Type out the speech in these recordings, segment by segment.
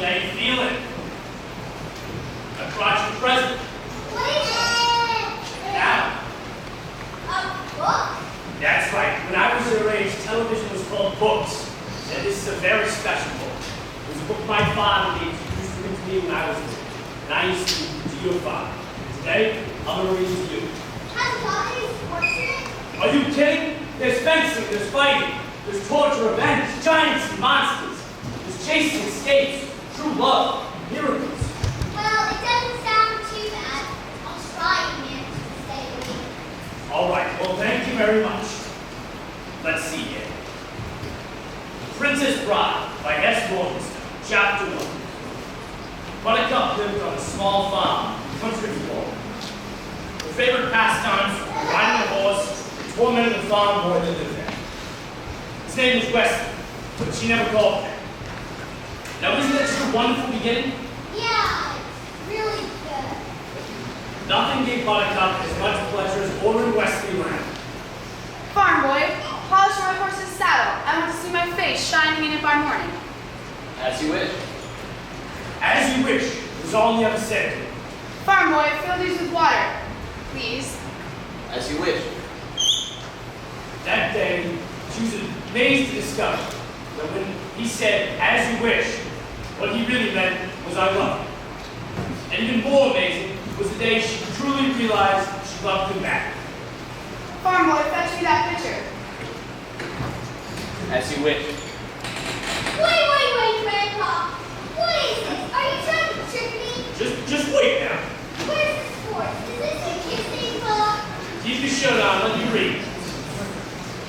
How you feeling? I brought you a present. What is it? Now. A book? That's right. When I was your age, television was called books. And this is a very special book. It was a book my father used to read to me when I was little. And I used to read to your father. Today, I'm going to read it to you. Has it got any sports in it? Are you kidding? There's fencing, there's fighting, there's torture, revenge, giants and monsters. There's chasing, escapes, true love, miracles. Well, it doesn't sound too bad. I'll try and manage to stay awake. All right, well, thank you very much. Let's see here. Princess Bride by S. Morgenstern, Chapter 1. Buttercup lived on a small farm, country Florida. Her favorite pastimes were riding a horse and tormenting the farm boy that lived there. His name was Wesley, but she never called him. Now, isn't that just a wonderful beginning? Yeah, it's really good. Nothing gave Buttercup as much pleasure as ordering Wesley around. Farm boy, polish my horse's saddle. I want to see my face shining in it by morning. As you wish. As you wish, was all he ever said to her. Farm boy, fill these with water, please. As you wish. That day, she was amazed to discover that when he said, as you wish, what he really meant was I love you. And even more amazing was the day she truly realized she loved him back. Farm boy, fetch me that pitcher. As you wish. Wait, Grandpa. What is this? Are you trying to trick me? Just wait now. Where's the sports? Is this a kissing book? Keep your shirt on, let me read.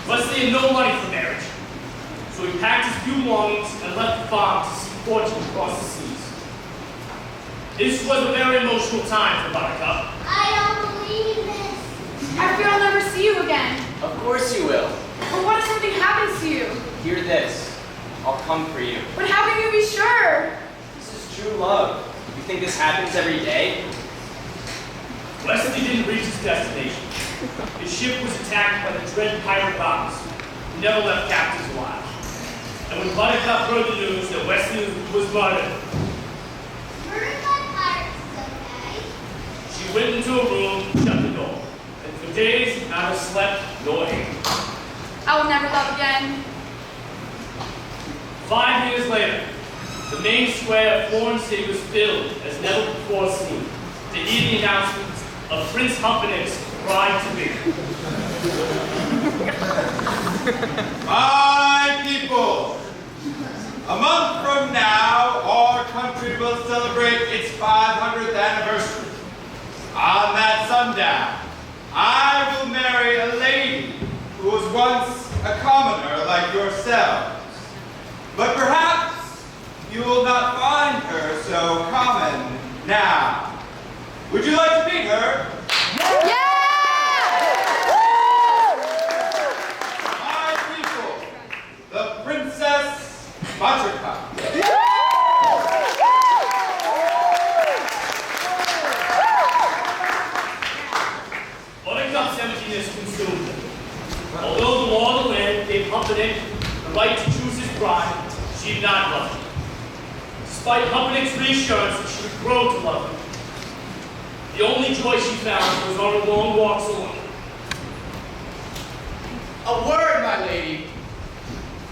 Wesley had no money for marriage, so he packed his few belongings and left the farm to seek fortune across the seas. This was a very emotional time for Buttercup. I don't believe this. I fear I'll never see you again. Of course you will. But what if something happens to you? Hear this. I'll come for you. But how can you be sure? This is true love. You think this happens every day? Wesley didn't reach his destination. His ship was attacked by the dread pirate bombers, who never left captives alive. And when Buttercup heard the news that Wesley was murdered, Murdered by pirates is okay. she went into a room, shut the door, and for days neither slept nor ate. I will never love again. 5 years later, the main square of Florence City was filled as never before seen to hear the announcement of Prince Humperdinck's bride-to-be. My people, a month from now, our country will celebrate its 500th anniversary. On that sundown, I will marry a lady who was once a commoner like yourselves. But perhaps you will not find her so common now. Would you like to meet her? My people, the Princess Buttercup. Buttercup's emptiness consumed her. Although the law of the land gave Humperdinck the right to choose his bride, she did not love him. Despite Humperdinck's reassurance that she would grow to love him, the only joy she found was on her long walks alone. A word, my lady.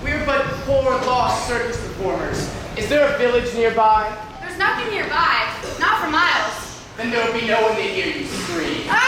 We're but poor, lost circus performers. Is there a village nearby? There's nothing nearby, not for miles. Then there will be no one to hear you scream. Ah!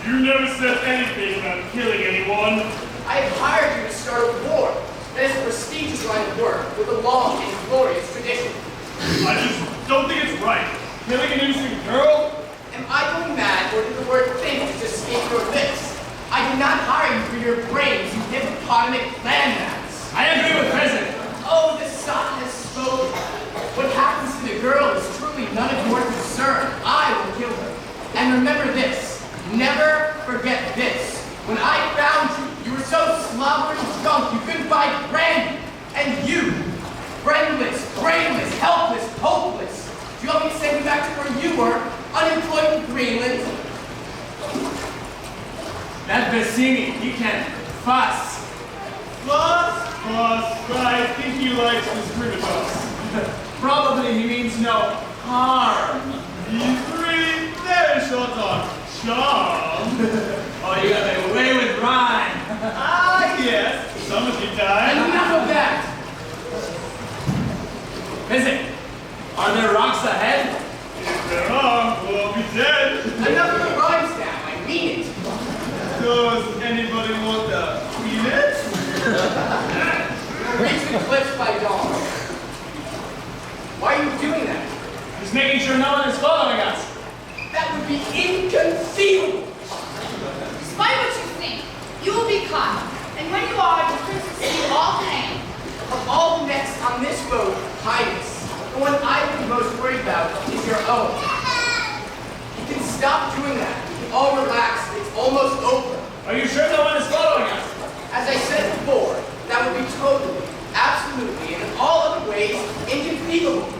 You never said anything about killing anyone. I have hired you to start a war. That is a prestigious line of work with a long and glorious tradition. I just don't think it's right. Killing an innocent girl? Am I going mad, or did the word think just escape your lips? I did not hire you for your brains, you hippopotamic landmass. I agree with President. Oh, the sun has spoken. What happens to the girl is truly none of your concern. I will kill her. And remember this. Never forget this. When I found you, you were so slobbery drunk you couldn't buy brandy. And you, friendless, brainless, helpless, hopeless. Do you want me to send you back to where you were, unemployed in Greenland? That Bassini, he can fuss. Fuss? I think he likes to scream at us. Probably he means no harm. He's really very short on charm. Oh, you got a way with rhyme. Ah, yes. Some of your time. And enough of that. Visit. Are there rocks ahead? If there are, we'll be dead. Enough of the rhymes now. I mean it. Does anybody want to feel it? We'll reach the cliffs by dawn. Why are you doing that? Just making sure no one is following us. That would be inconceivable. Despite what you think, you will be caught. And when you are, the prince will see you all hanged. Of all the necks on this boat, Highness, the one I would be most worried about is your own. You can stop doing that. We can all relax. It's almost over. Are you sure no one is following us? As I said before, that would be totally, absolutely, and in all other ways, inconceivable.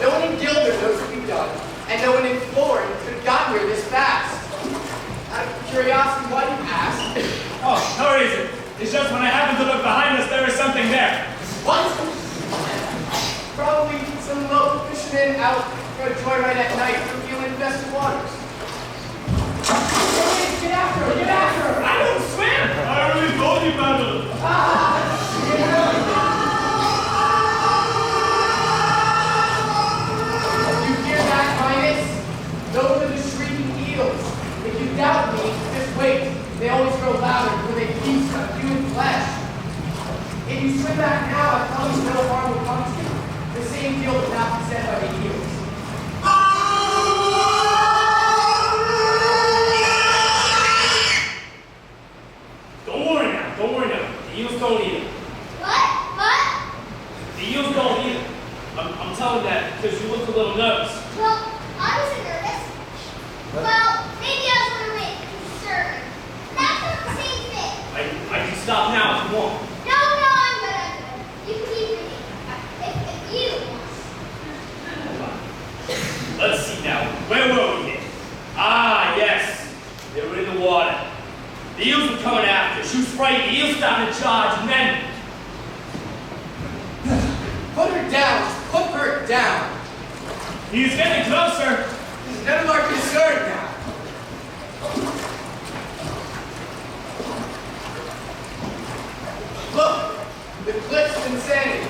No one in Gilder knows what we've done, and no one in Florin could have gotten here this fast. Out of curiosity, why do you ask? Oh, no reason. It's just when I happen to look behind us, there is something there. What? Probably some local fishermen out for a joyride at night through eel-infested waters. Get after her! Get after her! I don't swim! I already told you, Battle. You hear that, Highness? Those are the shrieking eels. If you doubt me, just wait. They always grow louder when they feast on human flesh. If you swim back now, I promise no harm will come to you. The same deal will not be said by the eels. Don't worry now. The eels don't eat it. What? The eels don't eat it. I'm telling that because you look a little nervous. Well, I wasn't nervous. Well, maybe I was a little bit concerned. That's not the same thing. I can stop now if you want. No, I'm good. You can keep reading. If you want. Let's see now. Where were we here? Ah, yes. They were in the water. The eels were coming after. She was frightened. The eels started to charge, and then... Put her down. Just put her down. He's getting closer. This is none of our concern now. Look, the cliffs of insanity.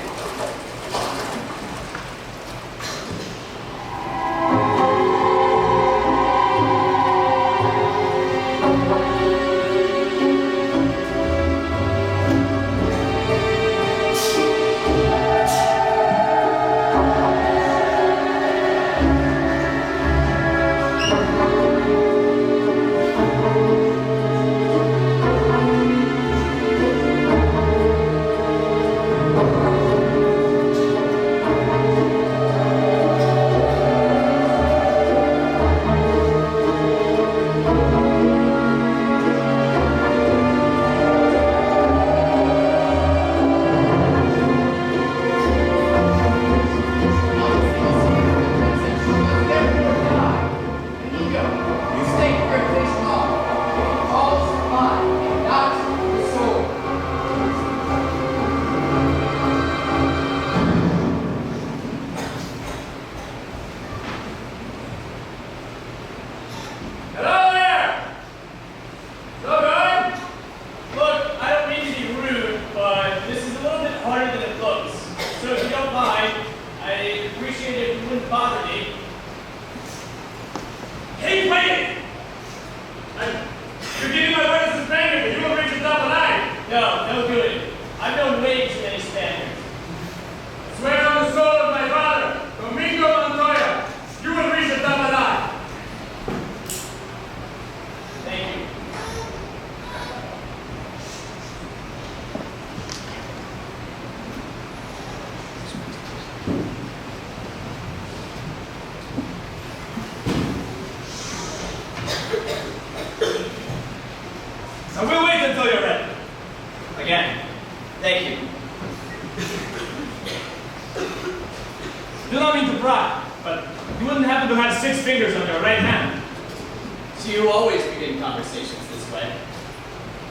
You always begin conversations this way.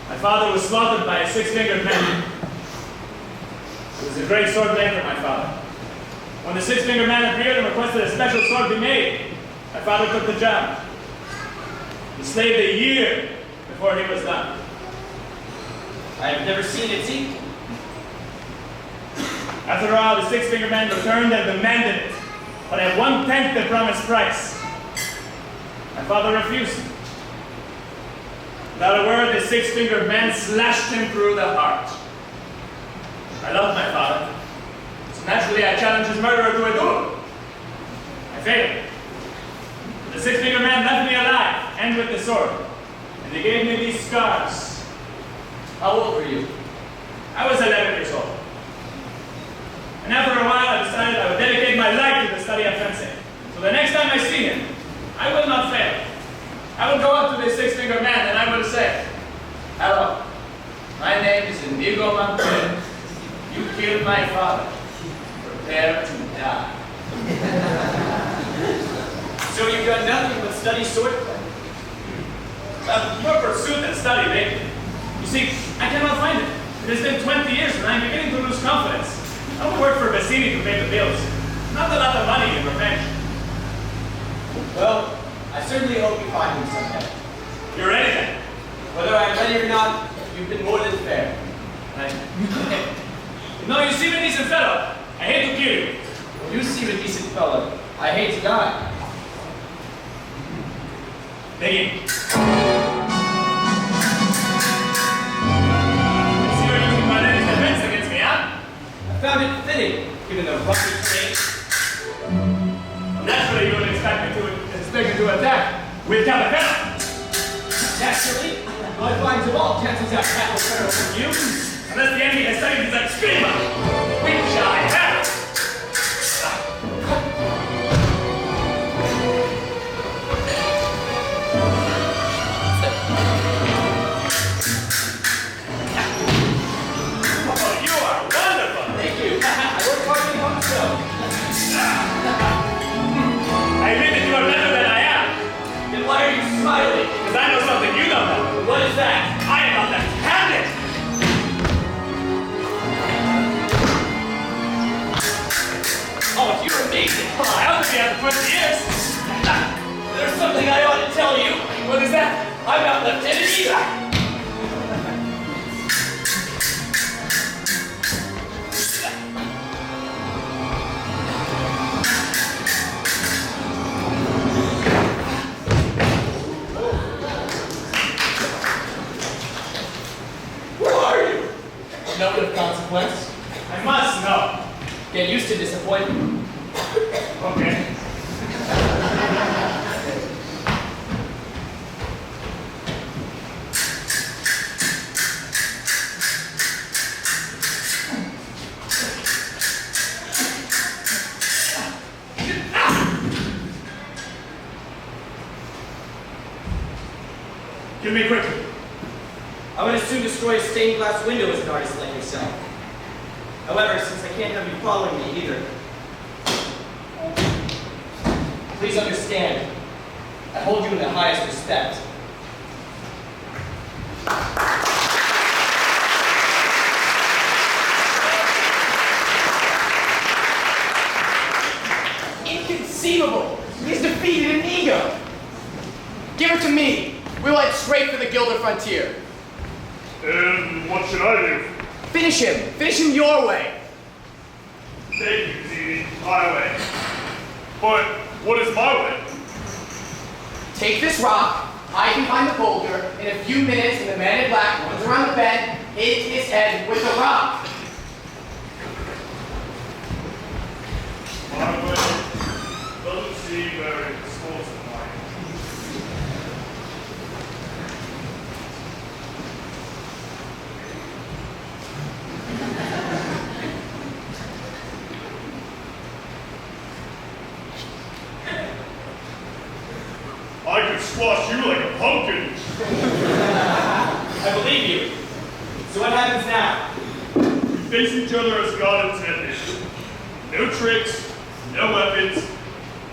My father was slaughtered by a six-fingered man. He was a great sword maker, my father. When the six-fingered man appeared and requested a special sword be made, my father took the job. He slaved a year before he was done. I have never seen its equal. After all, the six-fingered man returned and demanded it, but at 1/10 the promised price. My father refused. Without a word, the six-fingered man slashed him through the heart. I loved my father, so naturally I challenged his murderer to a duel. I failed. The six-fingered man left me alive, and with the sword, and he gave me these scars. How old were you? I was 11 years old. And after a while, I decided I would dedicate my life to the study of fencing. So the next time I see him, I will not fail. I will go up to this six-fingered man and I will say, "Hello, my name is Inigo Montoya. You killed my father. Prepare to die." So you've done nothing but study swordplay? More pursuit than study, lately. You see, I cannot find it. It has been 20 years and I'm beginning to lose confidence. I will work for Bassini to pay the bills. Not a lot of money in revenge. Well, I certainly hope you find him someday. You're ready then? Whether I'm ready or not, you've been more than fair. No, you seem a decent fellow. I hate to kill you. You seem a decent fellow. I hate to die. Begin. I see you're using my lady's defense against me, huh? I found it fitting, given the rugged terrain. Naturally, you would expect me to attack with Calipella. Naturally, I find of all chances at Calipella from you. Unless the enemy has studied his extrema, which I have. Oh, you are wonderful. Thank you. I work hard to become so. I admit that you are better than I am. Then why are you smiling? Because I know something you don't know. What is that? I am not left-handed. Oh, you're amazing. Well, I ought to be after 20 years. There's something I ought to tell you. What is that? I'm not left-handed either. Who are you? No one of consequence. I must know. Get used to disappointment. Okay. Give me quickly. I would as soon destroy a stained glass window as an artist like yourself. However, since I can't have you following me either, please understand, I hold you in the highest respect. Inconceivable! He's defeated an ego! Give it to me! We'll head straight for the Gilder frontier. And what should I do? Finish him! Finish him your way! Thank you, Zini. My way. But what is my way? Take this rock, hide behind the boulder. In a few minutes, when the man in black runs around the bend, hit his head with the rock. My way doesn't seem very sportsmanlike. I could squash you like a pumpkin. I believe you. So what happens now? We face each other as God intended. No tricks, no weapons,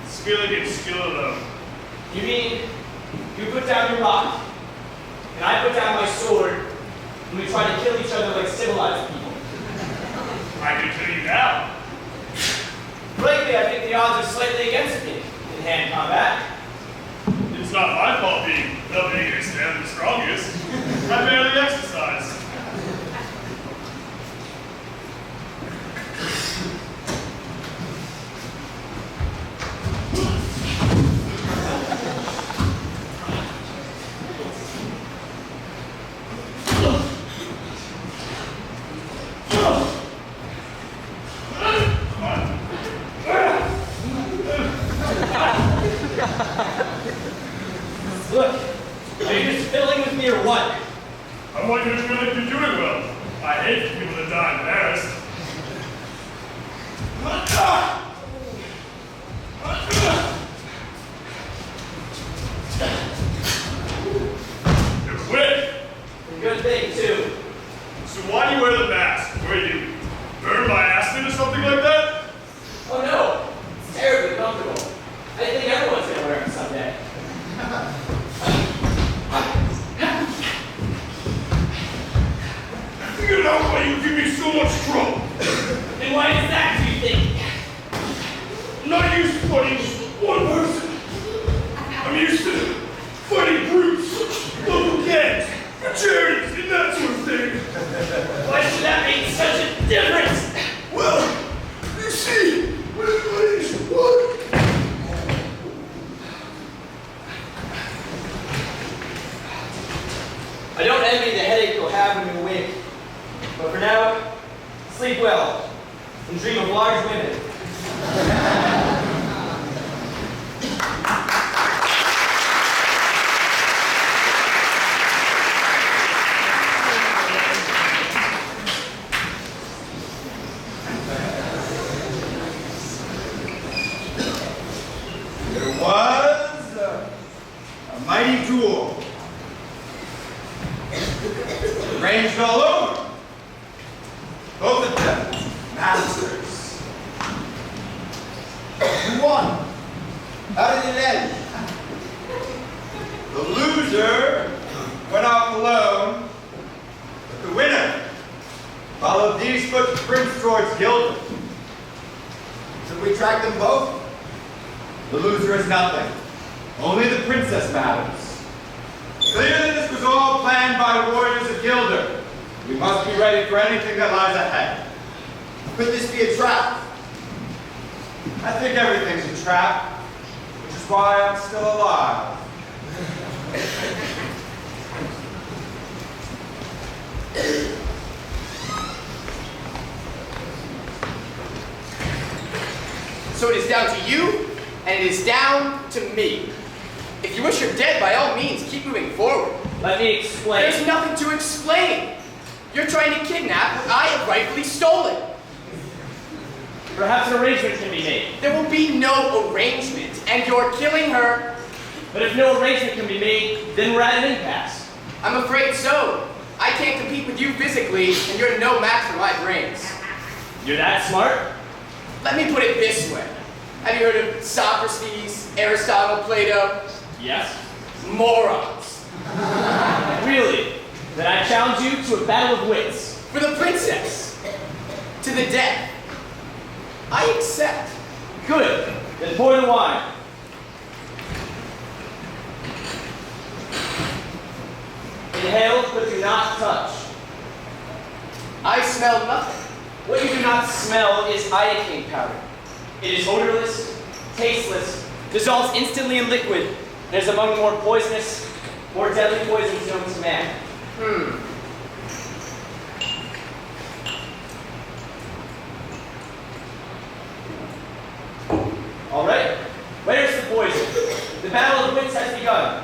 skill against skill alone. You mean You put down your rock, and I put down my sword, and we try to kill each other like civilized people. I can kill you now. Frankly, I think the odds are slightly against me in hand combat. It's not my fault being the biggest and the strongest. I barely exercise. Look, are you just fiddling with me or what? I want you to feel like you're doing well. I hate for people to die embarrassed. You're quick. Good thing, too. So why do you wear the mask? Were you burned by acid or something like that? Oh no, it's terribly comfortable. I think everyone's gonna wear it someday. I figured out why you give me so much trouble. And why is that, do you think? I'm not used to fighting one person. I'm used to fighting groups, local gangs, charities, and that sort of thing. Why should that make such a difference? Well, you see, what? I don't envy the headache you'll have when you awake. But for now, sleep well and dream of large women. There was a mighty duel. Ranged all over. Both of them masters. Who won? How did it end? The loser went off alone, but the winner followed these footprints towards Gilder. Should we track them both? The loser is nothing. Only the princess matters. Clearly this was all planned by warriors of Gilder. We must be ready for anything that lies ahead. Could this be a trap? I think everything's a trap, which is why I'm still alive. So it is down to you, and it is down to me. If you wish her dead, by all means, keep moving forward. Let me explain. There's nothing to explain. You're trying to kidnap what I have rightfully stolen. Perhaps an arrangement can be made. There will be no arrangement, and you're killing her. But if no arrangement can be made, then we're at an impasse. I'm afraid so. I can't compete with you physically, and you're no match for my brains. You're that smart? Let me put it this way. Have you heard of Socrates, Aristotle, Plato? Yes. Morons. Really? Then I challenge you to a battle of wits. For the princess. To the death. I accept. Good. Then pour the wine. Inhale, but do not touch. I smell nothing. What you do not smell is iocane powder. It is odorless, tasteless, dissolves instantly in liquid, and is among the more poisonous, more deadly poisons known to man. All right, where's the poison? The battle of wits has begun.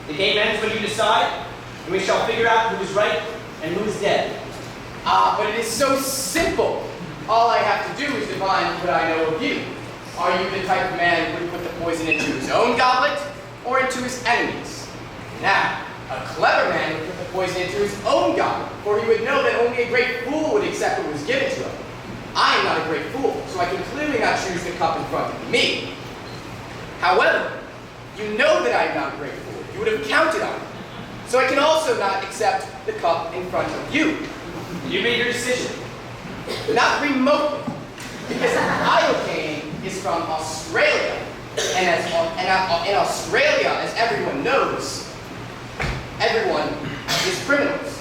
The game ends when you decide, and we shall figure out who is right and who is dead. But it is so simple. All I have to do is divine what I know of you. Are you the type of man who would put the poison into his own goblet or into his enemy's? Now, a clever man would put the poison into his own goblet, for he would know that only a great fool would accept what was given to him. I am not a great fool, so I can clearly not choose the cup in front of me. However, you know that I am not a great fool. You you would have counted on it. So I can also not accept the cup in front of you. You made your decision. Not remotely, because iocane is from Australia, and in Australia, as everyone knows, everyone is criminals.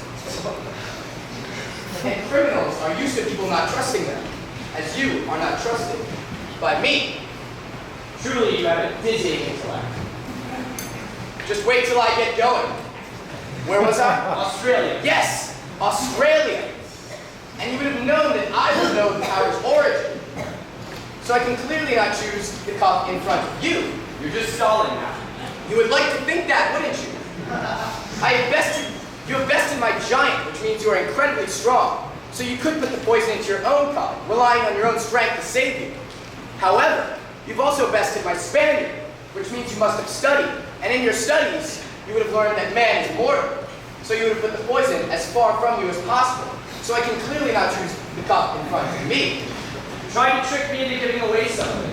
And criminals are used to people not trusting them, as you are not trusted by me. Truly, you have a dizzying intellect. Just wait till I get going. Where was I? Australia. Yes, Australia. And you would have known that I would know the power's origin. So I can clearly not choose the cup in front of you. You're just stalling now. You would like to think that, wouldn't you? You have bested my giant, which means you are incredibly strong. So you could put the poison into your own cup, relying on your own strength to save you. However, you've also bested my Spaniard, which means you must have studied. And in your studies, you would have learned that man is mortal. So you would have put the poison as far from you as possible. So I can clearly not choose the cup in front of me. You're trying to trick me into giving away something.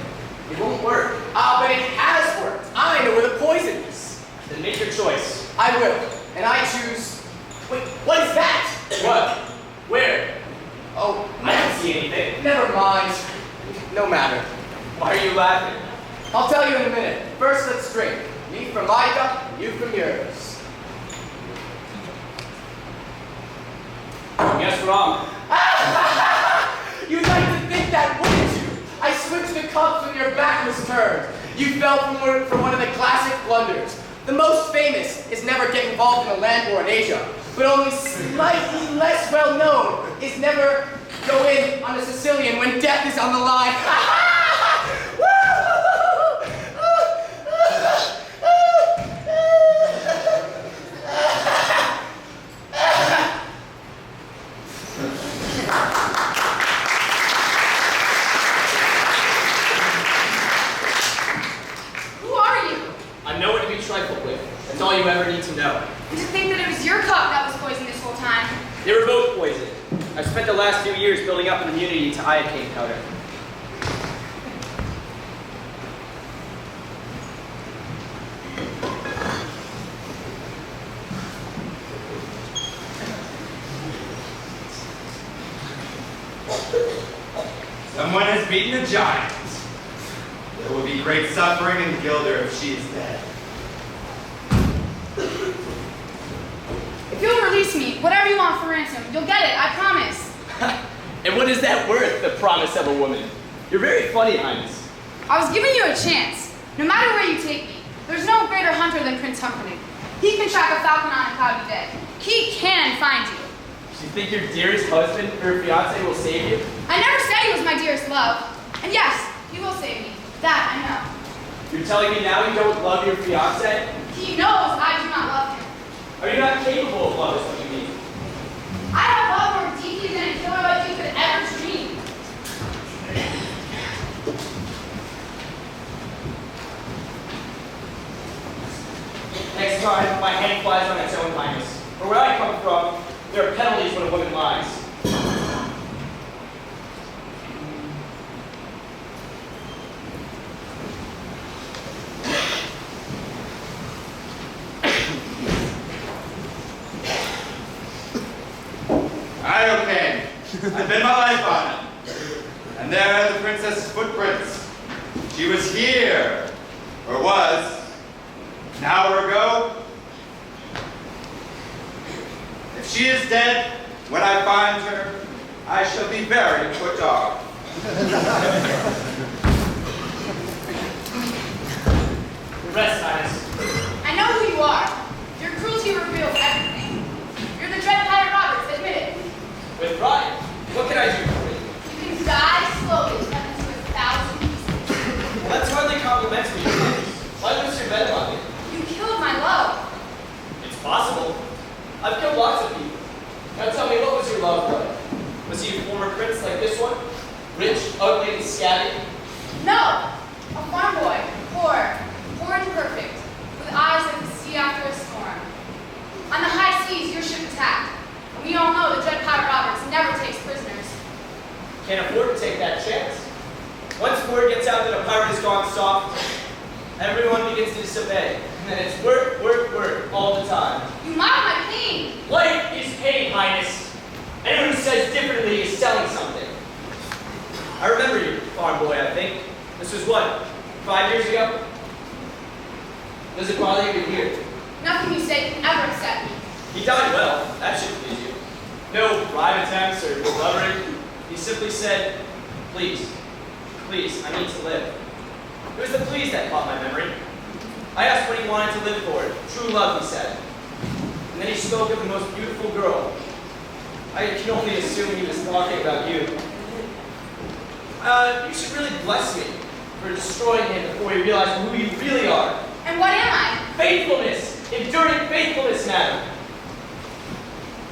It won't work. Ah, but it has worked. I know where the poison is. Then make your choice. I will. And I choose... Wait, what is that? What? Where? Oh, I don't see anything. never mind. No matter. Why are you laughing? I'll tell you in a minute. First, let's drink. Me from my cup, you from yours. Guess wrong. You'd like to think that, wouldn't you? I switched the cups when your back was turned. You fell for one of the classic blunders. The most famous is never get involved in a land war in Asia, but only slightly less well known is never go in on a Sicilian when death is on the line. That's all you ever need to know. And to think that it was your cup that was poisoned this whole time. They were both poisoned. I've spent the last few years building up an immunity to iocane powder. Someone has beaten a giant. There will be great suffering in Gilder if she is dead. If you'll release me, whatever you want for ransom, you'll get it, I promise. And what is that worth, the promise of a woman? You're very funny, Highness. I was giving you a chance. No matter where you take me, there's no greater hunter than Prince Humperdinck. He can track a falcon on a cloudy day. He can find you. You think your dearest husband or fiancé will save you? I never said he was my dearest love. And yes, he will save me. That I know. You're telling me now you don't love your fiancé? He knows I do not love him. Are you not capable of love is what you mean? I have loved more deeply than a killer like you could ever dream. Next time, my hand flies on its own, Highness. For where I come from, there are penalties when a woman lies. Iocane. I bet my life on it. And there are the princess's footprints. She was here, or was, an hour ago. If she is dead, when I find her, I shall be very put off. Rest, Highness. I know who you are. Your cruelty reveals everything. You're the dread Pirate Roberts, admit it. With pride. What can I do for you? You can die slowly, cut into 1,000 pieces. Well, that's hardly complimentary, Highness. Why lose your bet on it? You killed my love. It's possible. I've killed lots of people. Now tell me, what was your love like? Was he a former prince like this one? Rich, ugly, and scabby? No! A farm boy, poor and perfect, with eyes like the sea after a storm. On the high seas, your ship attacked. We all know the dread Pirate Roberts never takes prisoners. Can't afford to take that chance. Once word gets out that a pirate has gone soft, everyone begins to disobey. And it's work, work, work all the time. You mock my pain. Life is pain, Highness. Anyone who says differently is selling something. I remember you, farm boy, I think. This was what, 5 years ago? Does it bother you to hear? Nothing you say can ever upset me. He died well. That should please you. No bribe attempts or blubbering. He simply said, please, please, I need to live. It was the please that caught my memory. I asked what he wanted to live for. True love, he said. And then he spoke of the most beautiful girl. I can only assume he was talking about you. You should really bless me for destroying him before he realized who you really are. And what am I? Faithfulness! Enduring faithfulness, madam!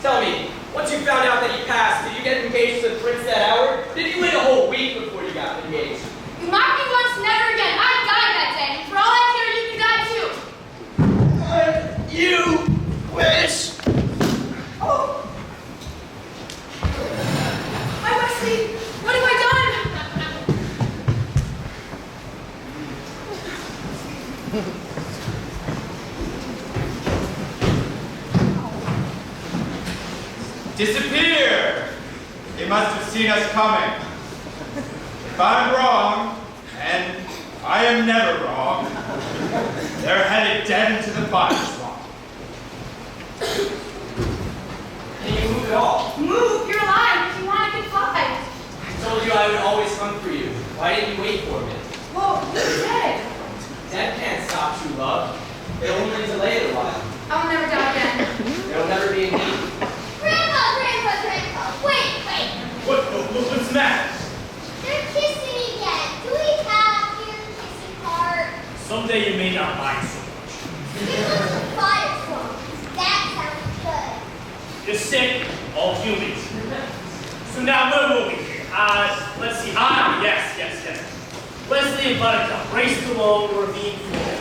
Tell me, once you found out that he passed, did you get engaged to the prince that hour? Or did you wait a whole week before you got engaged? You mocked me once, never again. I died that day. And for all I care, you can die too. You wish. Oh. My Wesley, what have I done? Disappear! They must have seen us coming. If I'm wrong, and I am never wrong, they're headed dead into the body swamp. Can you move at all? Move, you're alive. If you want, I can fly. I told you I would always come for you. Why didn't you wait for me? Whoa, you're dead. Death can't stop true love. It'll only delay it a while. I will never die again. There'll never be a need. Grandpa, wait. What's the matter? They're kissing again. Do we have your kissing part? Someday you may not mind so much. Give us a fire song. That sounds good. You're sick, all humans. So now where will we here? Let's see. Yes. Wesley and Buttercup raced along the ravine floor.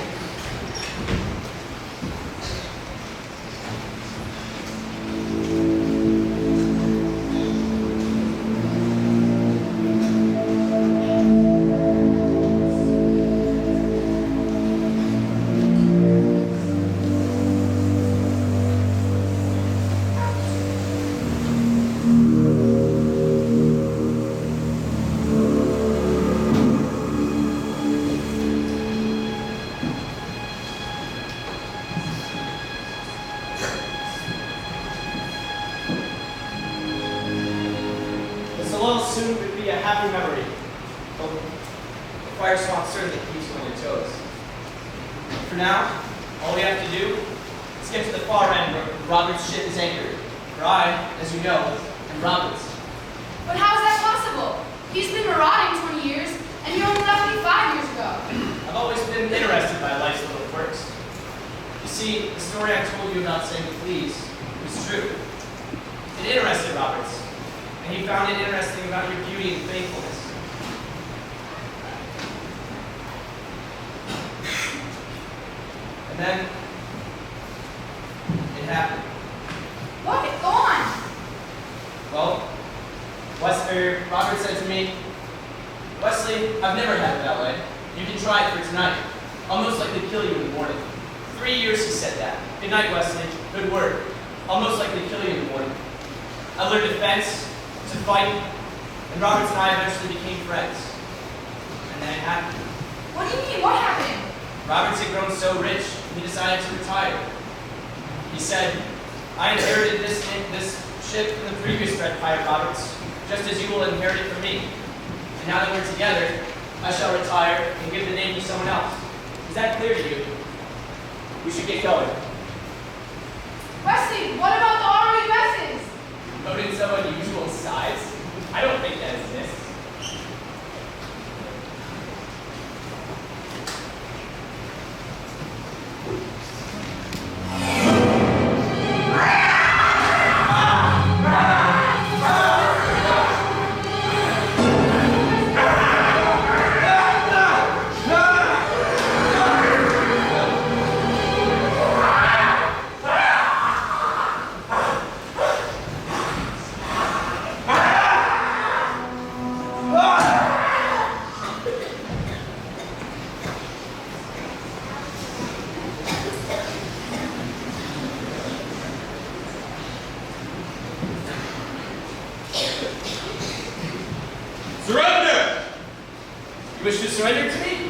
Soon would be a happy memory. But the fire swamp certainly keeps you on your toes. For now, all we have to do is get to the far end where Robert's ship is anchored. For I, as you know, am Robert's. But how is that possible? He's been marauding 20 years, and you only left me 5 years ago. I've always been interested by life's little quirks. You see, the story I told you about saying please was true. It interested Roberts. And he found it interesting about your beauty and faithfulness. And then, it happened. What? Go on. Well, Robert said to me, Wesley, I've never had it that way. You can try it for tonight. I'll most likely kill you in the morning. 3 years he said that. Good night, Wesley. Good word. I'll most likely kill you in the morning. I learned to fence, to fight, and Roberts and I eventually became friends. And then it happened. What do you mean? What happened? Roberts had grown so rich, he decided to retire. He said, I inherited this ship from the previous Red Pirate Roberts, just as you will inherit it from me. And now that we're together, I shall retire and give the name to someone else. Is that clear to you? We should get going. Wesley, what about the army dresses? Noted some unusual size? I don't think that exists. Surrender! You wish to surrender to me?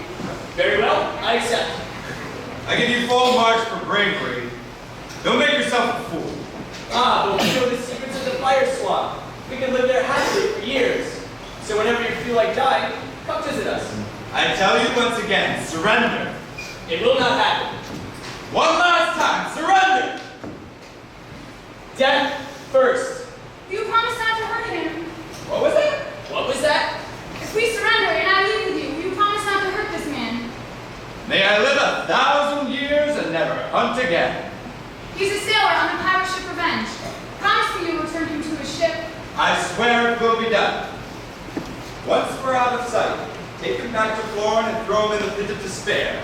Very well, I accept. I give you full march for bravery. Don't make yourself a fool. Ah, but we know the secrets of the fire swamp. We can live there happily for years. So whenever you feel like dying, come visit us. I tell you once again, surrender. It will not happen. One last time, surrender! Death first. You promise not to hurt him. What was that? What was that? If we surrender and I leave with you, will you promise not to hurt this man? May I live 1,000 years and never hunt again. He's a sailor on the pirate ship Revenge. Promise me you'll return him to his ship. I swear it will be done. Once we're out of sight, take him back to Florin and throw him in the pit of despair.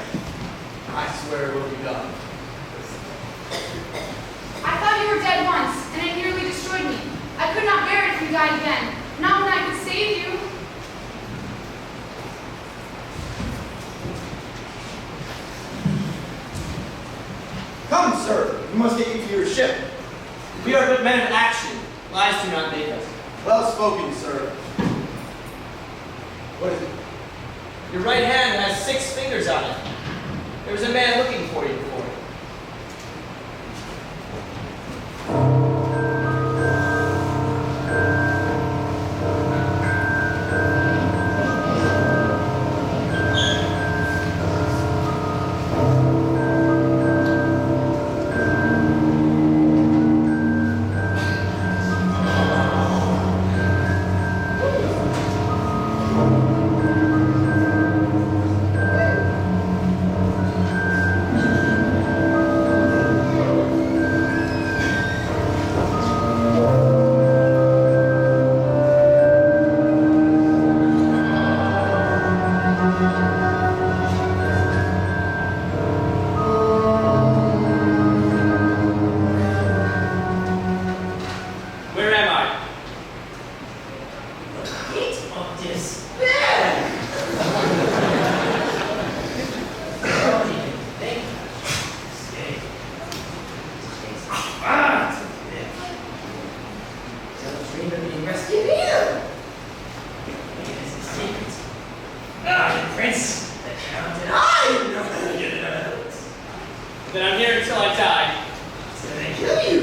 I swear it will be done. I thought you were dead once, and it nearly destroyed me. I could not bear it if you died again. Not when I could save you. Come, sir. We must get you to your ship. We are but men of action. Lies do not make us. Well spoken, sir. What is it? Your right hand has 6 fingers on it. There was a man looking for you before. Then I'm here until I die. It's gonna kill you.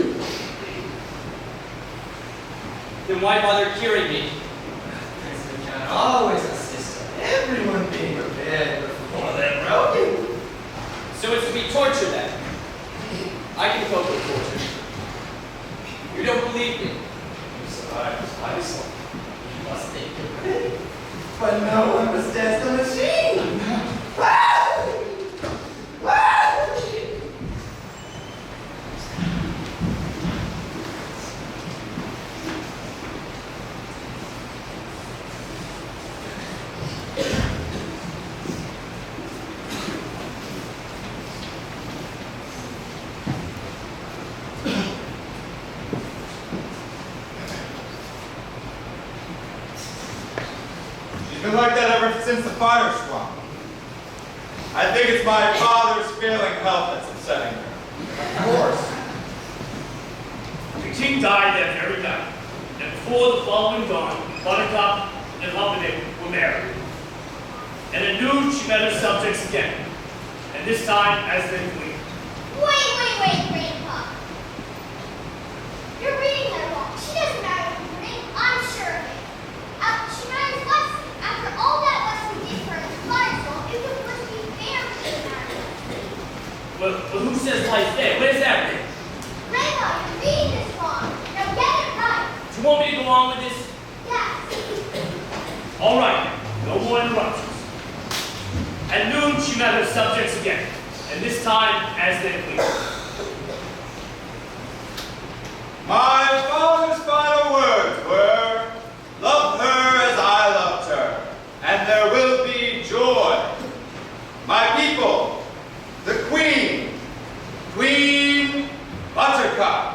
Then why bother curing me? Prince can always assist everyone being prepared before they're broken. So it's to be torture then. I can cope with torture. You don't believe me. You survived Iceland. You must think you're ready. But no one understands the machine. She's been like that ever since the fire swamp. I think it's my father's failing health that's upsetting her. Of course. The king died that very night, and before the following dawn, Buttercup and Humperdinck were married. And at noon she met her subjects again, and this time as their queen. Wait, Grandpa. You're reading that wrong. She doesn't marry Humperdinck, I'm sure of it. She marries Wesley. After all that Wesley did for her in the fire swamp, it would be fair for her to marry Wesley. But who says life there? Where's that written? Grandpa, you're reading this wrong. Now get it right. Do you want me to go on with this? Yes. All right, no more interruptions. At noon she met her subjects again, and this time as their queen. My father's final words were, love her as I loved her, and there will be joy. My people, the Queen, Queen Buttercup.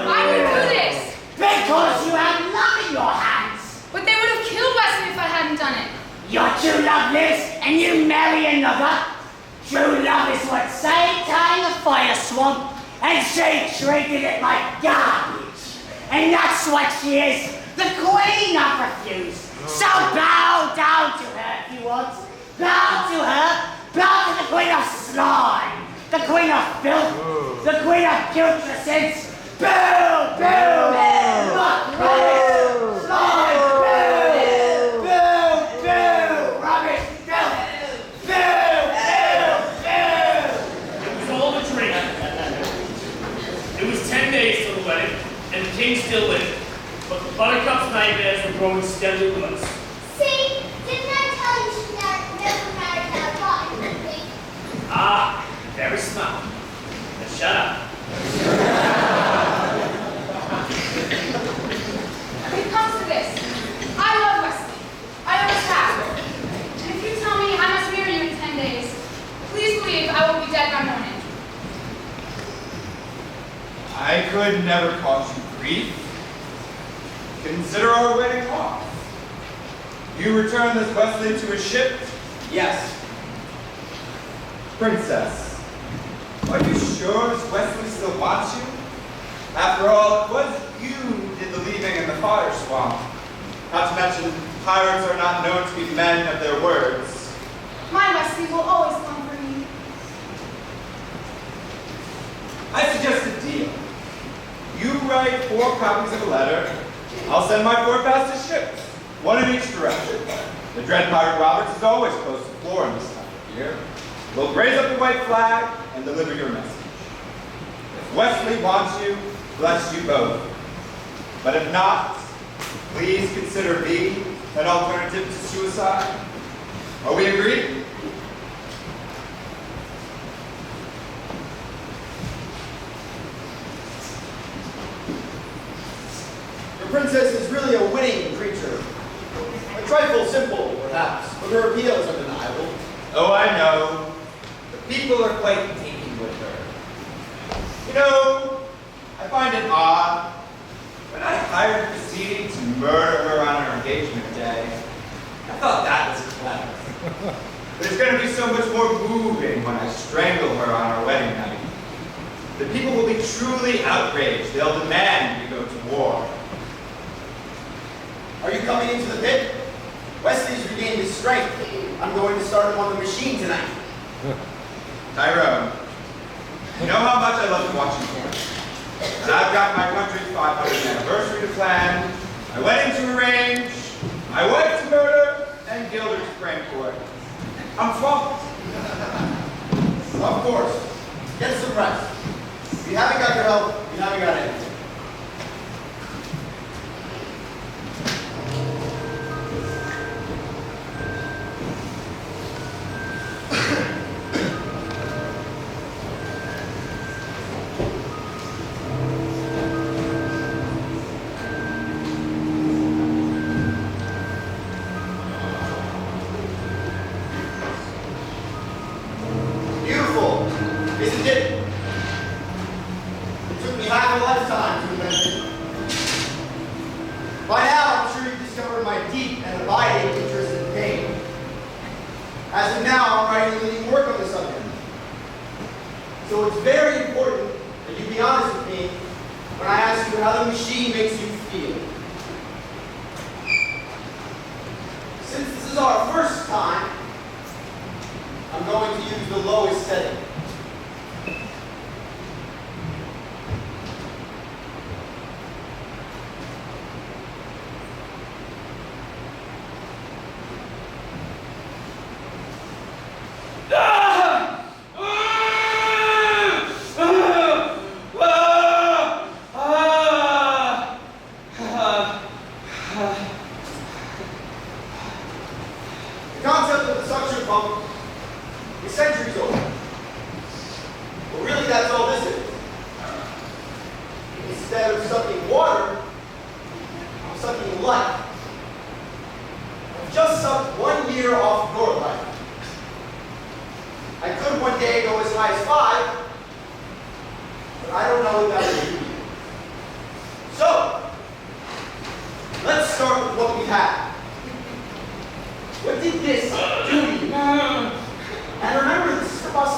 Why would you do this? Because you have love in your hands. But they would have killed Wesley if I hadn't done it. You're too loveless and you marry another. True love is what saved her in the fire swamp, and she treated it like garbage. And that's what she is, the queen of refuse. So bow down to her if you want. Bow to her. Bow to the queen of slime. The queen of filth. The queen of putrescence. Boo! Boo! Muck, rubbish, slime! Boo! Boo! Boo! Rubbish! Filth! Boo! Boo! Boo! It was all a dream. It was 10 days till the wedding, and the king still lived. But the Buttercup's nightmares were growing steadily worse. See, didn't I tell you she never married that rotten pig? Ah, very smart. Now shut up. It comes to this. I love Wesley. I always have. And if you tell me I must marry you in 10 days, please believe I will be dead by morning. I could never cause you grief. Consider our wedding off. You return this Wesley to his ship? Yes. Princess, are you sure this Wesley still wants you? After all, it was you who did the leaving in the fire swamp. Not to mention, pirates are not known to be men of their words. My Wesley will always come for me. I suggest a deal. You write 4 copies of a letter. I'll send my 4 fastest ships, 1 in each direction. The dread pirate Roberts is always close to Florida this time of year. We'll raise up the white flag and deliver your message. If Wesley wants you, bless you both. But if not, please consider me an alternative to suicide. Are we agreed? Your princess is really a winning creature. A trifle simple, perhaps, but her appeal is undeniable. Oh, I know. The people are quite taken with her. You know, I find it odd. When I hired Cassidy to murder her on her engagement day, I thought that was clever. But it's going to be so much more moving when I strangle her on our wedding night. The people will be truly outraged. They'll demand we go to war. Are you coming into the pit? Wesley's regained his strength. I'm going to start him on the machine tonight. Tyrone, you know how much I love watching porn. And I've got my country's 500th anniversary to plan, my wedding to arrange, my wife to murder, and Gilder to prank for. I'm swamped. Of course. Get some rest. If you haven't got your help, you haven't got anything. Beautiful, isn't it? It took me half a lifetime to invent it. By now, I'm sure you've discovered my deep and abiding interest in pain. As of now, I'm writing leading work on the subject. So it's very important that you be honest with me when I ask you how the machine makes you feel. Since this is our first time, I'm going to use the lowest setting. The concept of the suction pump is centuries old. Well, really, that's all this is. Instead of sucking water, I'm sucking life. I've just sucked 1 year off your life. I could one day go as high as 5, but I don't know what that would be. So, let's start with what we have. What did this do to you? And remember, this is from us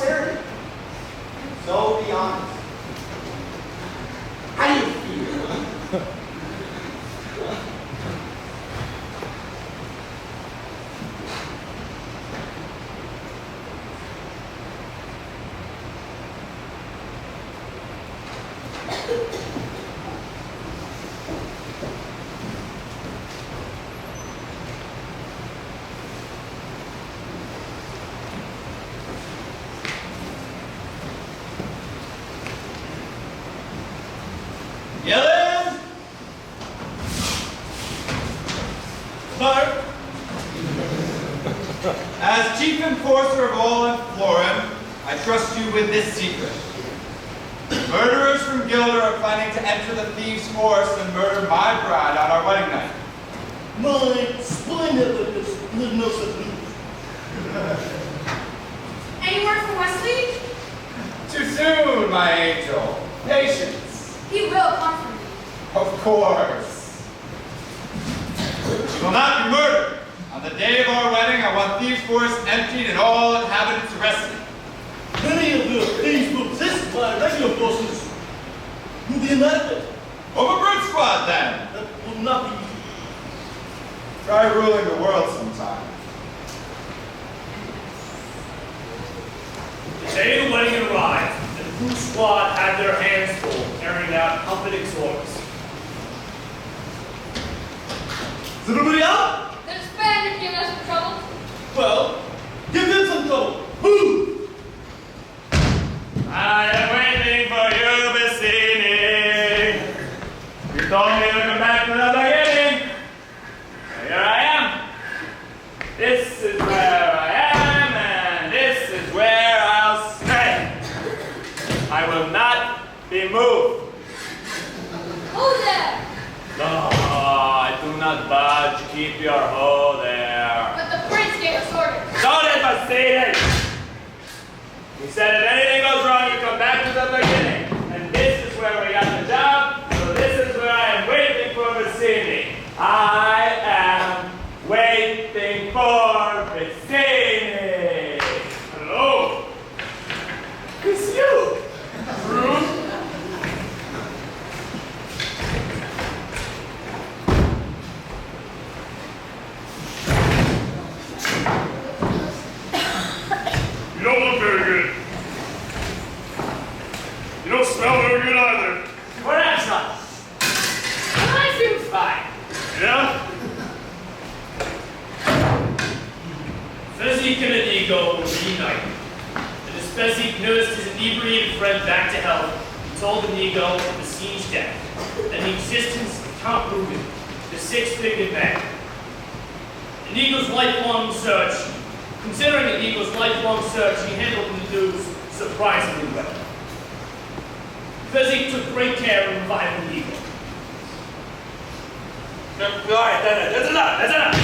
chief enforcer of all in Florin, I trust you with this secret. Murderers from Gilder are planning to enter the thieves' forest and murder my bride on our wedding night. My spine evidence did no such thing. Any word from Wesley? Too soon, my angel. Patience. He will comfort me. Of course. You will not be murdered. On the day of our wedding, I want Thieves' Forest emptied and all inhabitants arrested. Many of the things will exist by regular forces. Will be enacted. Over Brute Squad, then. That will not be easy. Try ruling the world sometime. The day the wedding arrived, the Brute Squad had their hands full carrying out comforting orders. Is everybody out? The Spaniard giving us some trouble. Well, give them some trouble. Who? I am waiting for you, Vicini. You told me to come back to the beginning. Here I am. This is where I am, and this is where I'll stay. I will not be moved. Who's there? No, I do not budge. Keep your hoe there. But the prince gave us orders. Don't ever say it. He said if anything goes wrong, you come back to the beginning. And this is where we got the job, so this is where I am waiting for Vicini. I am waiting for Vicini. Hello? It's you. Rude. You don't look very good. You don't smell very good either. Perhaps not. But I feel fine. Yeah? Fezzik and Inigo were reunited, and as Fezzik nursed his inebriated friend back to health, he told Inigo of the scene's death and the existence of Count Ruben, the six-fingered man. Inigo's lifelong search, considering Inigo's lifelong search, he handled the news surprisingly well. Fezzik took great care in reviving Inigo. All right, that's enough, that's enough.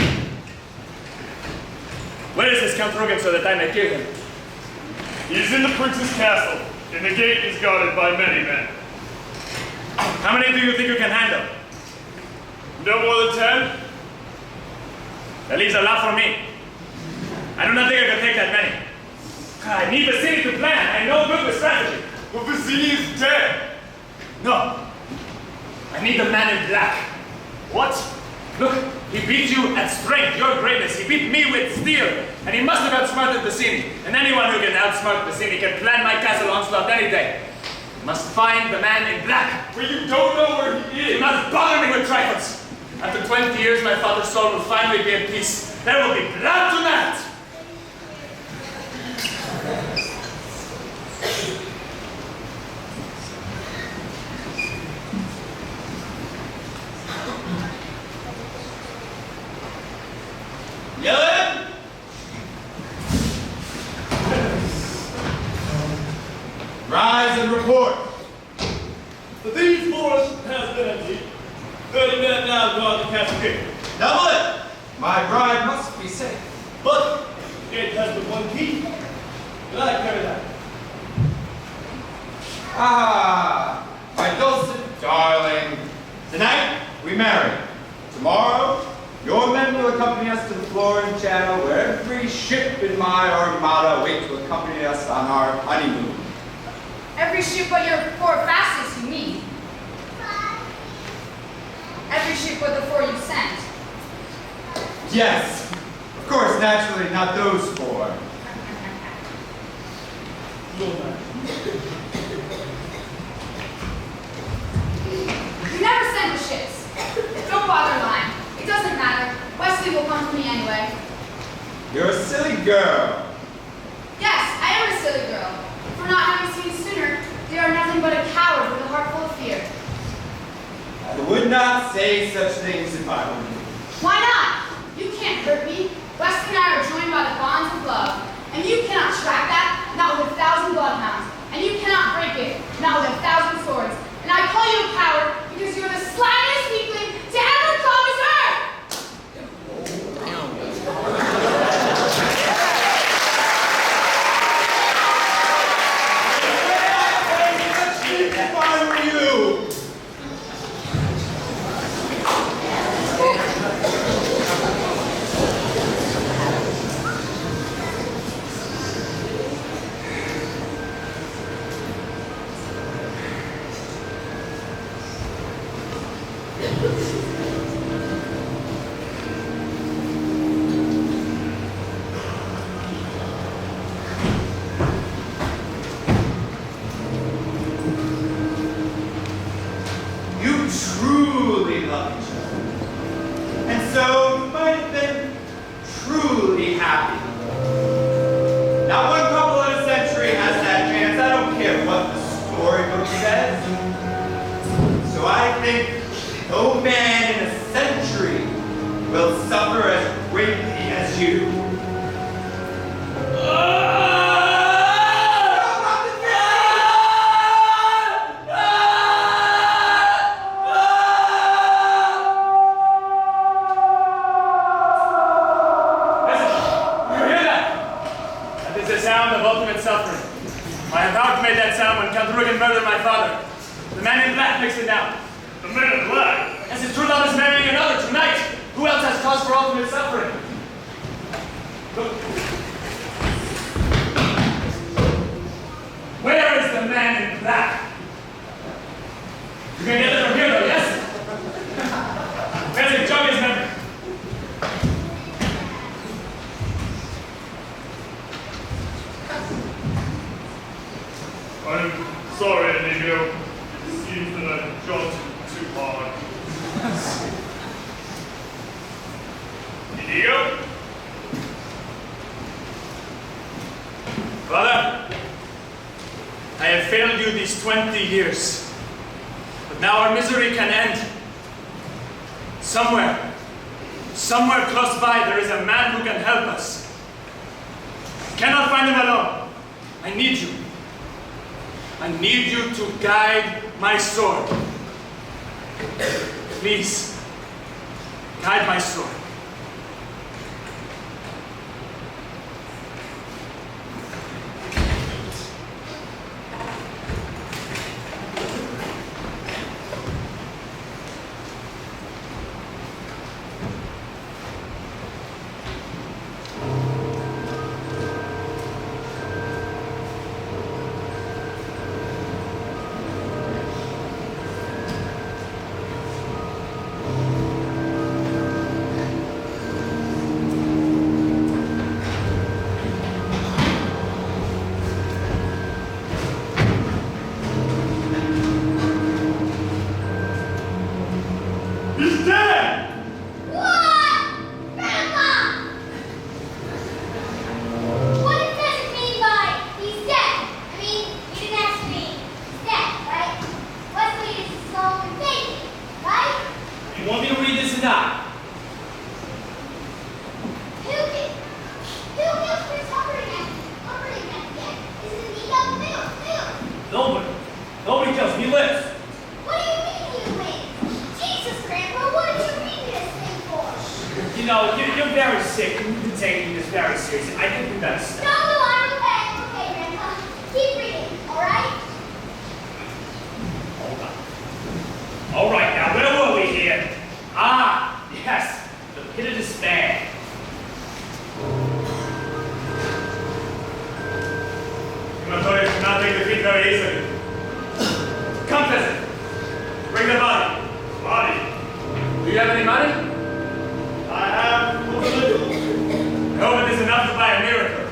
Where is this Count Rugen so that I may kill him? He is in the prince's castle, and the gate is guarded by many men. How many do you think you can handle? No more than 10? That leaves a lot for me. I do not think I can take that many. I need the city to plan. I know good with strategy. But Vicini is dead. No. I need the man in black. What? Look, he beat you at strength, your greatness. He beat me with steel. And he must have outsmarted Vicini. And anyone who can outsmart Vicini can plan my castle onslaught any day. You must find the man in black. But you don't know where he Do is. not bother me with trifles. After 20 years, my father's soul will finally be at peace. There will be blood tonight. Yellen! Rise and report. The thieves' forest has been empty. 30 men now gone to Cascade. Double it! My bride must be safe. But the gate has but one key. Did I carry that? Ah, my dulcet darling. Tonight, we marry. Tomorrow, your men will accompany us to the Florin Channel, where every ship in my armada wait to accompany us on our honeymoon. Every ship but your four fastest, you mean? Every ship but the four you sent. Yes, of course, naturally, not those four. You never send the ships. Don't bother lying. It doesn't matter. Wesley will come for me anyway. You're a silly girl. Yes, I am a silly girl. For not having seen sooner, they are nothing but a coward with a heart full of fear. I would not say such things if I were you. Why not? You can't hurt me. Wesley and I are joined by the bonds of love, and you cannot track that, not with 1,000 bloodhounds, and you cannot break it, not with 1,000 swords. And I call you a coward because you are the slyest weakling to ever call this earth! If I were you, you truly love each other. And so you might have been truly happy. Not one couple in a century has that chance. I don't care what the storybook says. So I think no man in a century will suffer as greatly as you. Murdered my father. The man in black makes it now. The man in black? As his true love is marrying another tonight. Who else has cause for ultimate suffering? Look. Where is the man in black? You can get it from here though, yes? Where's the jog his memory? I'm sorry, Inigo. It seems that I've jolted too hard. Inigo? Father, I have failed you these 20 years. But now our misery can end. Somewhere close by, there is a man who can help us. I cannot find him alone. I need you. I need you to guide my sword. Please, guide my sword. He's dead! What? Grandpa! What does it mean by he's dead? I mean, you didn't ask me. He's dead, right? Wesley is slow and thinking, right? You want me to read this or not? Who kills Chris Humperdinck again? Is it Inigo? Who? Nobody kills me. He lives. What do you mean you win? Jesus, Grandpa, what are you reading this thing for? You know, you're very sick and you've been taking this very seriously. I think we better stop. No, I'm okay. Okay, Grandpa. Keep reading, all right? All right, now where were we here? Ah, yes, the pit of despair. I told you to not take the feet very easily. Come, peasant. Bring the body. Body? Do you have any money? I have a little. No, but there's enough to buy a miracle.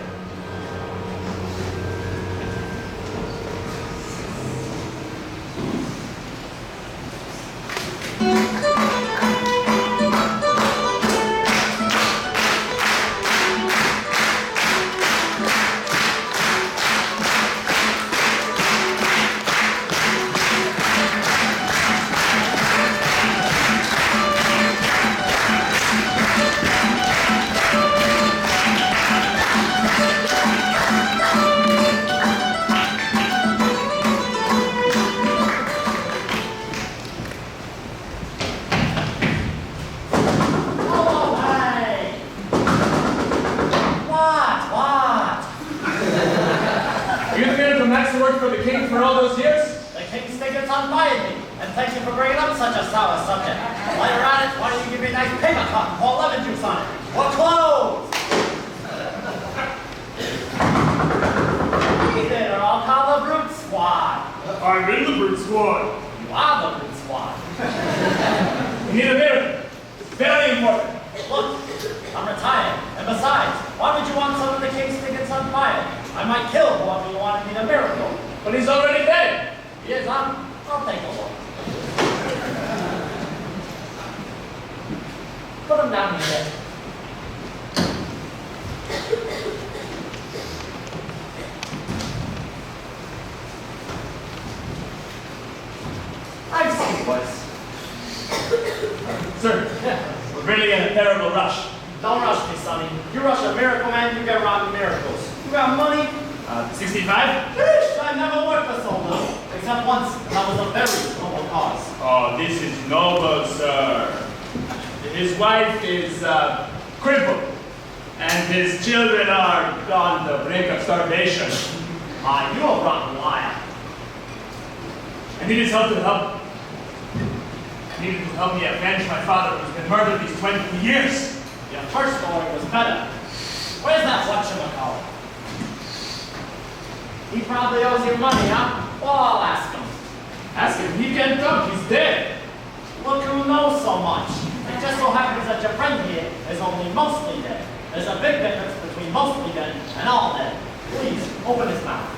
for all those years? The king's tickets unfired me, and thank you for bringing up such a sour subject. While you're at it, why don't you give me a nice paper cut and pour lemon juice on it? Or clothes! Hey there, I'll call the brute squad. I'm in the brute squad. You are the brute squad. We need a miracle. It's very important. Look, I'm retired, and besides, why would you want some of the king's tickets unfired? I might kill whoever you wanted me to miracle. But he's already dead. Yes, I'll take a look. Put him down here. I've seen worse. Sir, we're really in a terrible rush. Don't rush me, Sonny. You rush a miracle man, you get rotten miracles. You got money? 65? Fish! I never worked for so little. Except once, and that was a very noble cause. Oh, this is noble, sir. His wife is crippled, and his children are on the brink of starvation. You're a rotten liar. I need his help to help. I needed to help me avenge my father who's been murdered these 20 years. Your first story was better. Where's that whatchamacallit? He probably owes you money, huh? Well, I'll ask him. Ask him, he can't talk, he's dead. Look who knows so much. It just so happens that your friend here is only mostly dead. There's a big difference between mostly dead and all dead. Please, open his mouth.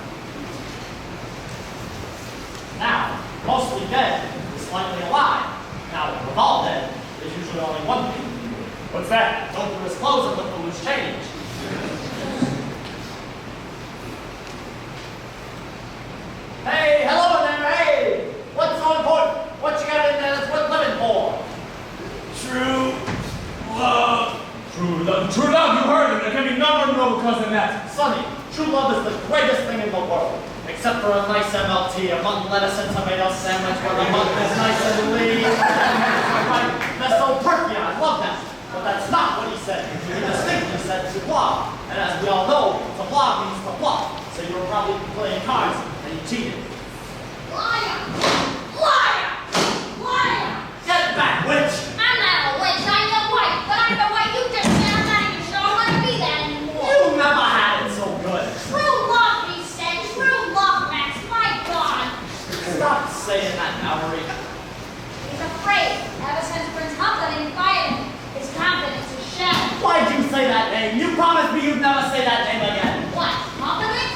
Now, mostly dead is slightly alive. Now, with all dead, there's usually only one thing you can do. What's that? Go through his clothes and look for loose change. Hey, hello there, hey! What's so important? What you got in there that's worth living for? True love. True love, you heard him. There can be no more noble cause than that. Sonny, true love is the greatest thing in the world. Except for a nice MLT, a mutton lettuce and tomato sandwich where the mutton is nice and lean. Right, they're so perky, I love that. But that's not what he said. He distinctly said to bluff. And as we all know, to bluff means to bluff. So you were probably playing cards and you cheated. Liar! Liar! Liar! Get back, witch! I'm not a witch, I'm your wife, but I'm the wife you just said I'm not even sure I want to be that anymore. You never had it so good. True love, he said. True love, Max. My God. Stop saying that, Mallory. He's afraid. Ever since Prince Humperdinck fired him, his confidence is shattered. Why'd you say that name? You promised me you'd never say that name again. What? Humperdinck?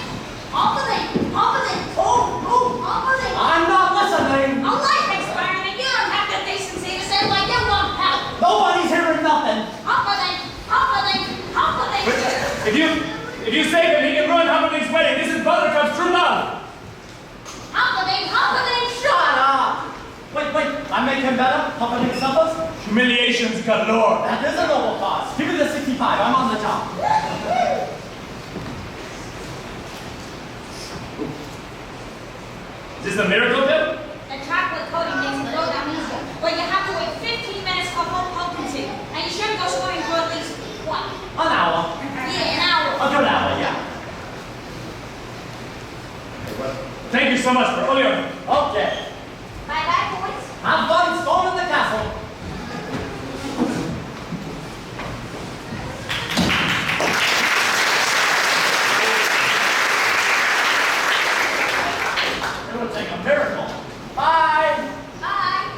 Humperdinck? Humperdinck? Who? Humperdinck? I'm not listening. A life experiment. You don't have the decency to say like you want help. Nobody's hearing nothing. Humperdinck. Humperdinck. Humperdinck. If you save him, he can ruin Humperdinck's wedding. This is Buttercup's true love. Humperdinck. Humperdinck. Shut up. Wait. I make him better? Humperdinck suffers? Humiliations galore. That is a noble cause. Give me the 65. I'm on the job. Is this the miracle pill? The chocolate coating makes it go down easier, but you have to wait 15 minutes for full potency, and you shouldn't go swimming for at least, what? An hour. Yeah, an hour. A good hour, yeah. Thank you so much for all your... Okay. Bye-bye, boys. Have fun storming the castle. It would take a miracle. Bye. Bye.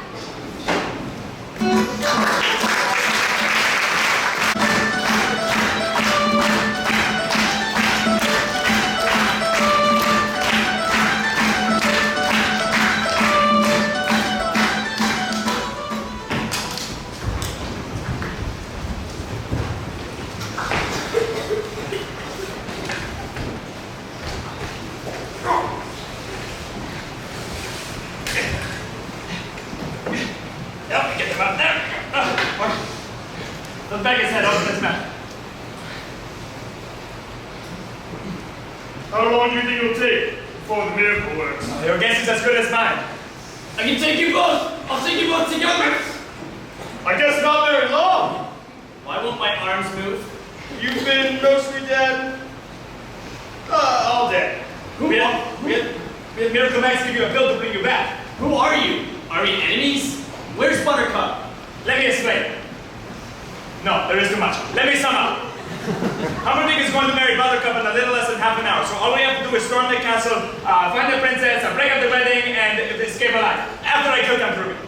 Help me get him out there. Let's bang his head over this map. How long do you think it'll take before the miracle works? Your guess is as good as mine. I can take you both. I'll take you both together. I guess not very long. Why won't my arms move? You've been mostly dead. All day. We had Miracle Max give you a bill to bring you back. Who are you? Are we enemies? Where's Buttercup? Let me explain. No, there is too much. Let me sum up. Humperdinck is going to marry Buttercup in a little less than half an hour, so all we have to do is storm the castle, find the princess, break up the wedding, and escape alive. After I kill Count Ruby.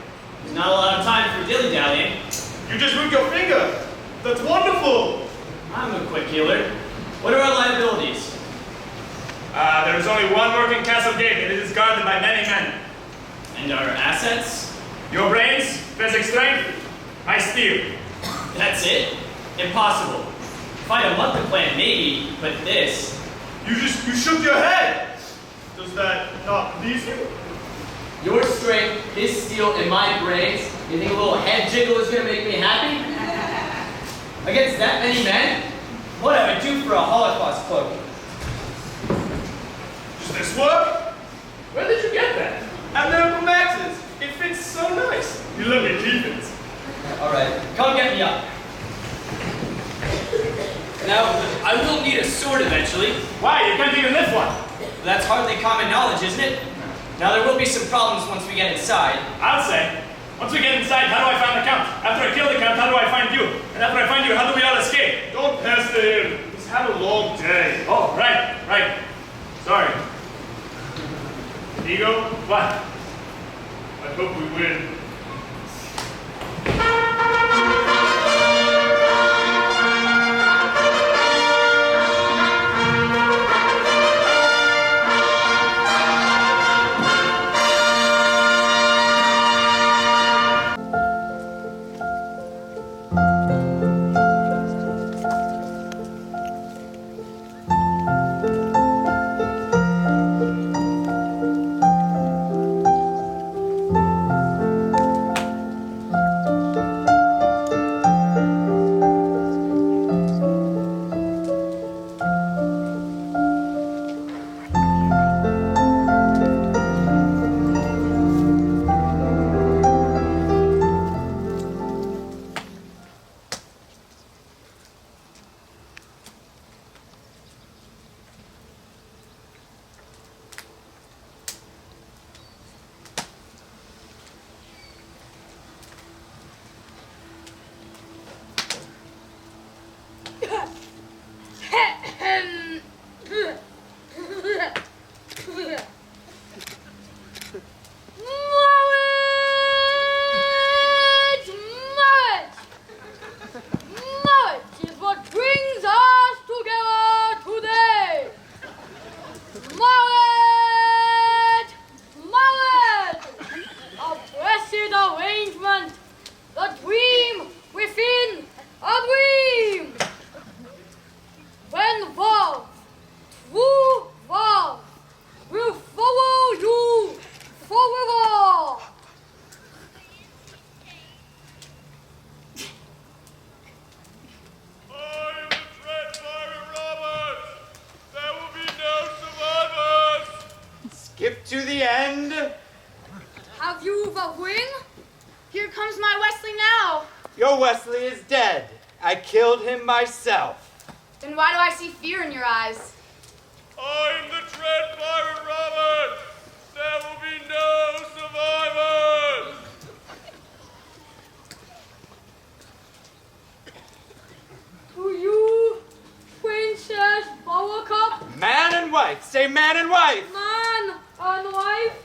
There's not a lot of time for dilly-dallying. You just moved your finger. That's wonderful. I'm a quick healer. What are our liabilities? There is only one working castle gate, and it is guarded by many men. And our assets? Your brains, physical strength, my steel. That's it? Impossible. If I had a month to plan, maybe, but this. You shook your head. Does that not please you? Your strength, his steel, and my brains, you think a little head jiggle is gonna make me happy? Against that many men? What have I do for a Holocaust cloak? Does this work? Where did you get that? At Miracle Max's. It fits so nice. You let me keep it. Alright, come get me up. Now, I will need a sword eventually. Why? You can't even lift one. That's hardly common knowledge, isn't it? Now, there will be some problems once we get inside. I'll say. Once we get inside, how do I find the Count? After I kill the Count, how do I find you? And after I find you, how do we all escape? Don't pester him. He's had a long day. Oh, right. Sorry. Ego? What? I hope we win. Skip to the end. Have you the ring? Here comes my Wesley now. Your Wesley is dead. I killed him myself. Then why do I see fear in your eyes? I am the dread Pirate Robert. There will be no survivors. To you, Princess Buttercup, Man and wife. Say man and wife. man and wife.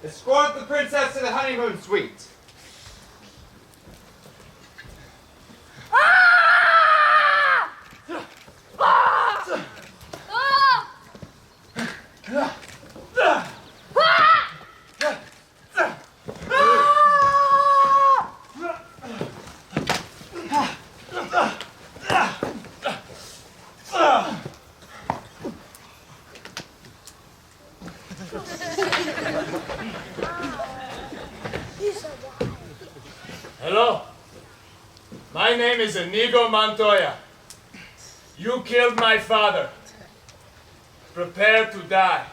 Escort the princess to the honeymoon suite. Hello. My name is Inigo Montoya. You killed my father. Prepare to die.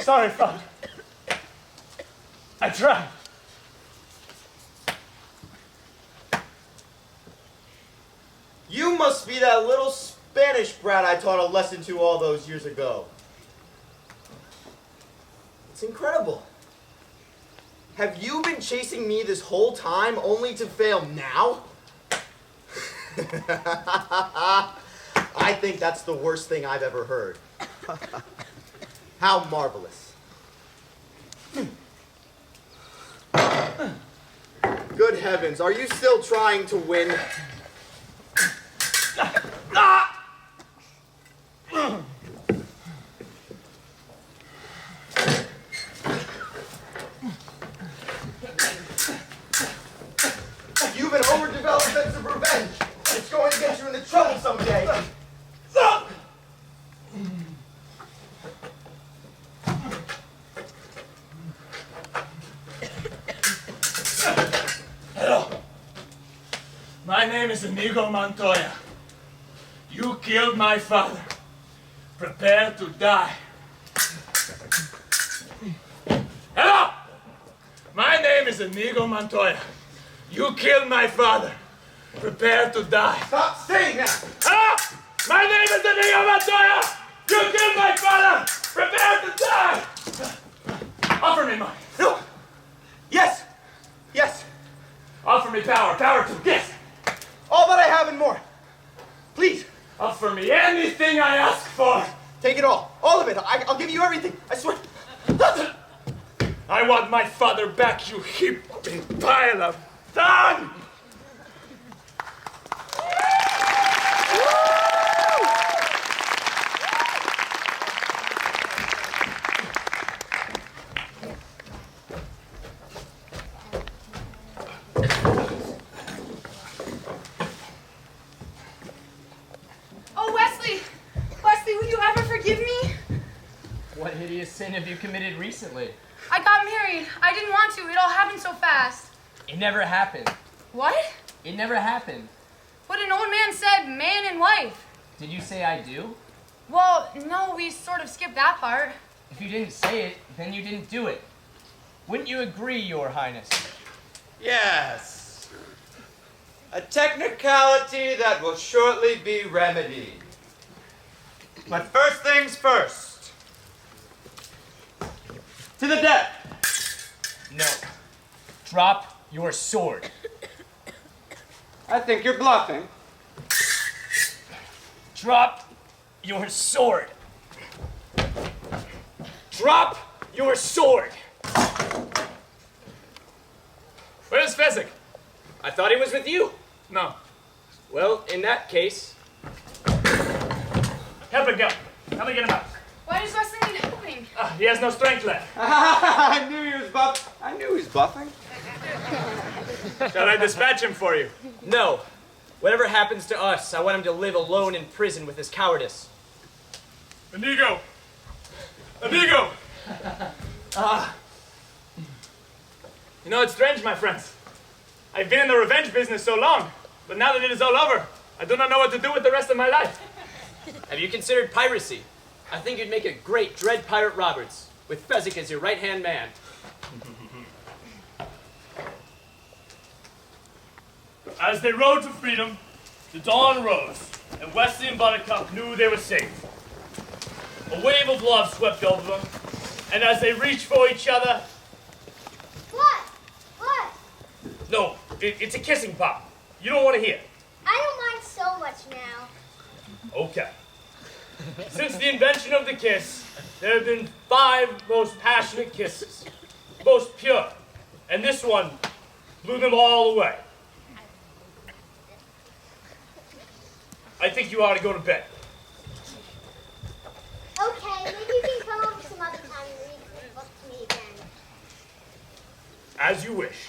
sorry, Father. I tried. You must be that little Spanish brat I taught a lesson to all those years ago. It's incredible. Have you been chasing me this whole time only to fail now? I think that's the worst thing I've ever heard. How marvelous. Good heavens, are you still trying to win? You've an overdeveloped sense of revenge. It's going to get you into trouble someday. Hello. My name is Inigo Montoya. You killed my father. Prepare to die. Hello! My name is Inigo Montoya. You killed my father. Prepare to die. Stop saying that! Hello! My name is Inigo Montoya. You killed my father. Prepare to die. Offer me money. No! Yes! Yes! Offer me power. Power to yes. All that I have and more. Please, Offer me anything I ask for. take it all. All of it. I'll give you everything. I swear. I want my father back, you heaping pile of dung! Oh, Wesley! Wesley, will you ever forgive me? What hideous sin have you committed recently? I got married. I didn't want to. It all happened so fast. It never happened. What? It never happened. But an old man said man and wife. Did you say I do? Well, no, we sort of skipped that part. If you didn't say it, then you didn't do it. Wouldn't you agree, Your Highness? Yes. A technicality that will shortly be remedied. But first things first. To the deck. No. Drop your sword. I think you're bluffing. Drop your sword. Drop your sword. Where's Fezzik? I thought he was with you. No. Well, in that case, Help him go. Help me get him out. Why does Wesley need helping? He has no strength left. I knew he was bluffing. Shall I dispatch him for you? no. Whatever happens to us, I want him to live alone in prison with his cowardice. Inigo! Inigo! You know, it's strange, my friends. I've been in the revenge business so long, but now that it is all over, I do not know what to do with the rest of my life. Have you considered piracy? I think you'd make a great Dread Pirate Roberts, with Fezzik as your right-hand man. As they rode to freedom, the dawn rose, and Wesley and Buttercup knew they were safe. A wave of love swept over them, and as they reached for each other, What? What? no, it's a kissing pop. You don't want to hear. I don't mind so much now. Okay. Since the invention of the kiss, there have been 5 most passionate kisses, most pure, and this one blew them all away. I think you ought to go to bed. Okay, maybe you can come over some other time and read the book to me again. As you wish.